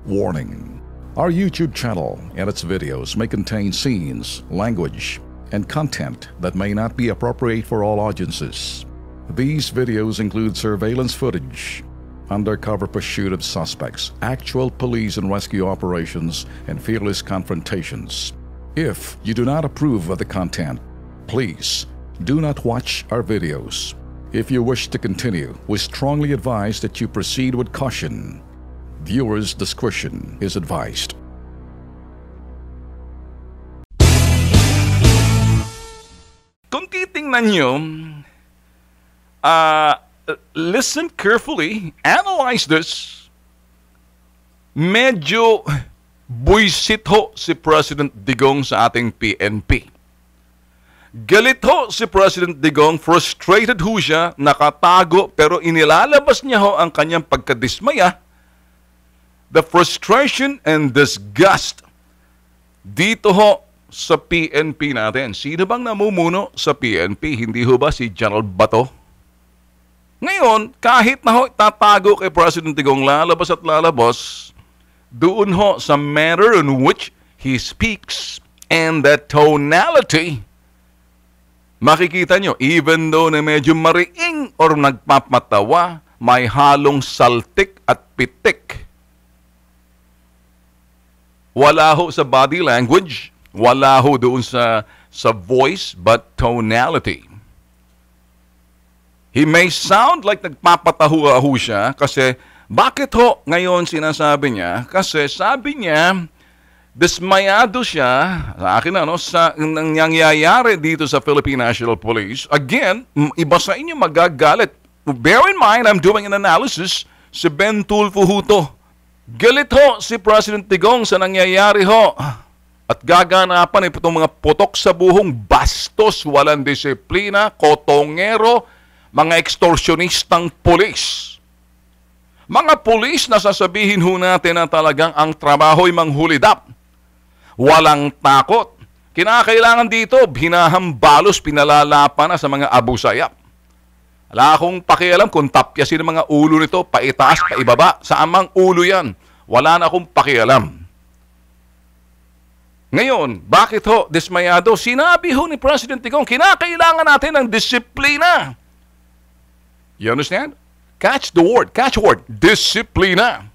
Warning: our YouTube channel and its videos may contain scenes, language, and content that may not be appropriate for all audiences. These videos include surveillance footage, undercover pursuit of suspects, actual police and rescue operations, and fearless confrontations. If you do not approve of the content, please do not watch our videos. If you wish to continue, we strongly advise that you proceed with caution. Viewers' discretion is advised. Kung titingnan nyo, listen carefully, analyze this. Medyo buisit ho si President Digong sa ating PNP. Galit ho si President Digong, frustrated ho siya, nakatago, pero inilalabas niya ho ang kanyang pagkadismaya. The frustration and disgust dito ho sa PNP natin. Sino bang namumuno sa PNP? Hindi ho ba si General Bato? Ngayon, kahit na ho tatago kay President Digong, lalabas at lalabas, doon ho sa manner in which he speaks and that tonality, makikita nyo, even though na medyo mariing or nagpapatawa, may halong saltik at pitik. Wala ho sa body language, wala ho doon sa voice, but tonality. He may sound like nagpapatawa ho siya kasi bakit ho ngayon sinasabi niya? Kasi sabi niya, dismayado siya, sa akin sa nangyayari dito sa Philippine National Police. Again, iba sa inyo magagalit. Bear in mind, I'm doing an analysis. Si Ben Tulfo ho to. Galit ho si President Digong sa nangyayari ho. At gaganapan itong mga putok sa buhong, bastos, walang disiplina, kotongero, mga extorsionistang pulis. Mga pulis na sasabihin ho natin na talagang ang trabaho'y manghulidap. Walang takot. Kinakailangan dito, hinahambalos, pinalalapan na sa mga abusayap. Wala akong pakialam kung tapyasin ang mga ulo nito, paitaas, paibaba. Sa amang ulo yan. Wala na akong pakialam. Ngayon, bakit ho dismayado? Sinabi ho ni President Digong, kinakailangan natin ng disiplina. You understand? Catch the word, disiplina.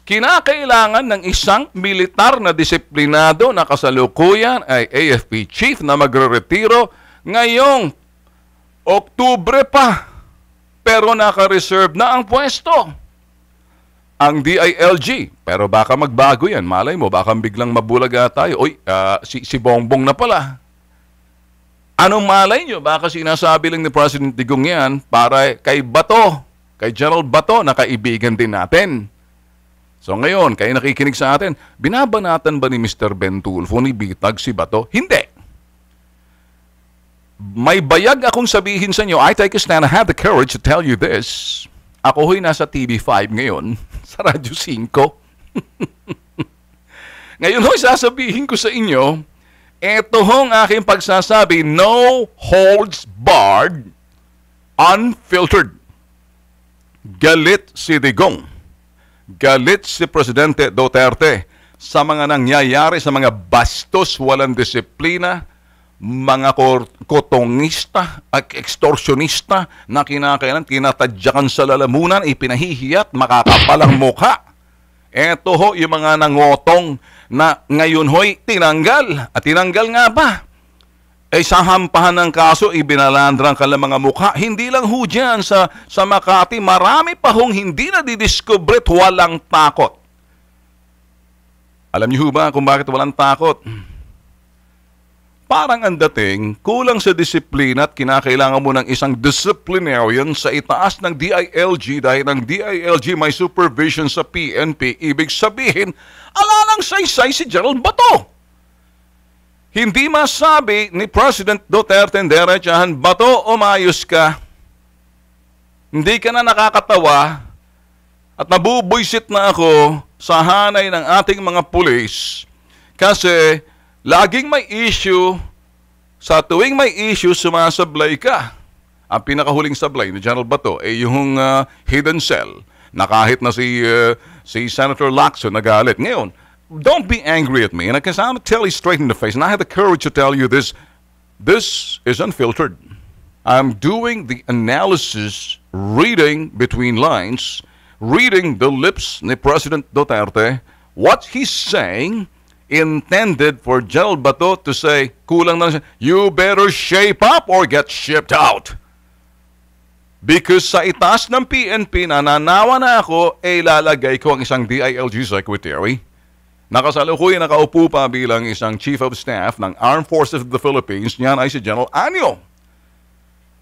Kinakailangan ng isang militar na disiplinado na kasalukuyan ay AFP chief na magre-retiro ngayong Oktubre pa, pero naka-reserve na ang pwesto. Ang DILG, pero baka magbago yan. Malay mo, baka biglang mabulaga tayo. Uy, si Bongbong na pala. Anong malay nyo? Baka sinasabi lang ni President Digong yan para kay Bato, kay General Bato, na kaibigan din natin. So ngayon, kayo nakikinig sa atin, binabanatan ba ni Mr. Ben Tulfo ni Bitag si Bato? Hindi. May bayag akong sabihin sa inyo. I take a stand. I have the courage to tell you this. Ako ho'y nasa TV5 ngayon, sa Radyo 5. Ngayon ho'y sasabihin ko sa inyo, eto hong aking pagsasabi, no holds barred, unfiltered. Galit si Digong. Galit si Presidente Duterte sa mga nangyayari, sa mga bastos, walang disiplina, mga kotongista at extorsionista na kinakailan, tinatadyakan sa lalamunan, ipinahihiyat, makakapalang mukha. Eto ho yung mga nangotong na ngayon ho'y tinanggal. At tinanggal nga ba? Ay sa hampahan ng kaso, ibinalandrang ka lang mga mukha. Hindi lang ho dyan sa Makati, marami pa hong hindi na didiscover at walang takot. Alam niyo ba kung bakit walang takot? Parang ang dating, kulang sa disiplina at kinakailangan mo ng isang disciplinarian sa itaas ng DILG dahil ng DILG may supervision sa PNP. Ibig sabihin, ala nang saysay si General Bato. Hindi masabi ni President Duterte, diretsahan, Bato, umayos ka. Hindi ka na nakakatawa at nabubuysit na ako sa hanay ng ating mga pulis kasi laging may issue, sa tuwing may issue, sumasablay ka. Ang pinakahuling sablay ni General Bato ay yung hidden cell na kahit na si si Senator Lacson nagalit. Ngayon, don't be angry at me, and because I'm going to tell you straight in the face, and I have the courage to tell you this is unfiltered. I'm doing the analysis, reading between lines, reading the lips ni President Duterte, what he's saying, intended for General Bato to say, kulang na siya, you better shape up or get shipped out. Because sa itaas ng PNP, nananawa na ako, lalagay ko ang isang DILG Secretary. Nakasalukuyan nakaupo pa bilang isang Chief of Staff ng Armed Forces of the Philippines, niyan ay si General Año.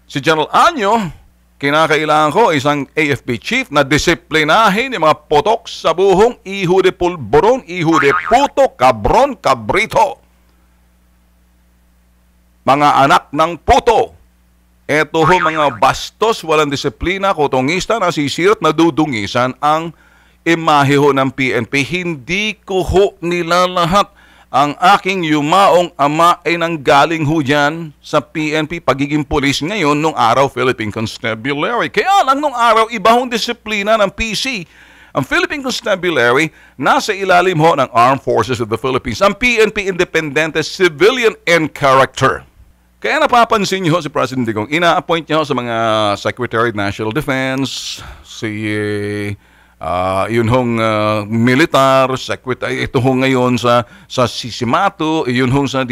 Si General Año, kinakailangan ko isang AFP chief na disiplinahin yung mga potok sa buhong, iho de pulburon, iho de puto, kabron, kabrito. Mga anak ng puto. Eto ho mga bastos, walang disiplina, kotongista, nasisirat, nadudungisan ang imahe ho ng PNP. Hindi ko ho nilalahat. Ang aking yumaong ama ay nanggaling ho dyan sa PNP, pagiging pulis ngayon nung araw Philippine Constabulary. Kaya lang nung araw, iba hong disiplina ng PC. Ang Philippine Constabulary, nasa ilalim ho ng Armed Forces of the Philippines. Ang PNP, independent, civilian in character. Kaya napapansin niyo si President Digong, ina-appoint niya sa mga Secretary of National Defense, si yun hong militar, secretary, ito hong ngayon sa Sisimato, yun hong sa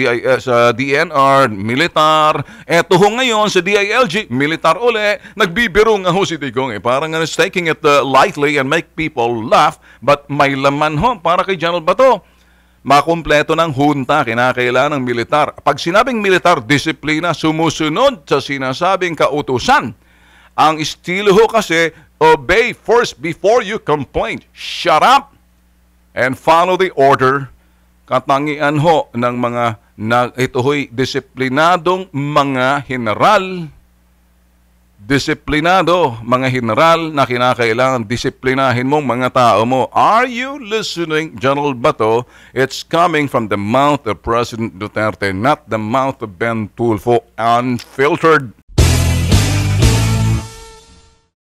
DNR, militar, ito hong ngayon sa DILG, militar uli, nagbibiro nga ho si Digong parang taking it lightly and make people laugh, but may laman ho para kay General Bato. Makumpleto ng hunta, kinakailangan ng militar. Pag sinabing militar, disiplina, sumusunod sa sinasabing kautusan. Ang estilo ho kasi, obey first before you complain. Shut up and follow the order. Katangian ho ng mga ito ho'y disiplinadong mga general. Disiplinado mga general na kinakailangan disiplinahin mong mga tao mo. Are you listening, General Bato? It's coming from the mouth of President Duterte, not the mouth of Ben Tulfo, unfiltered.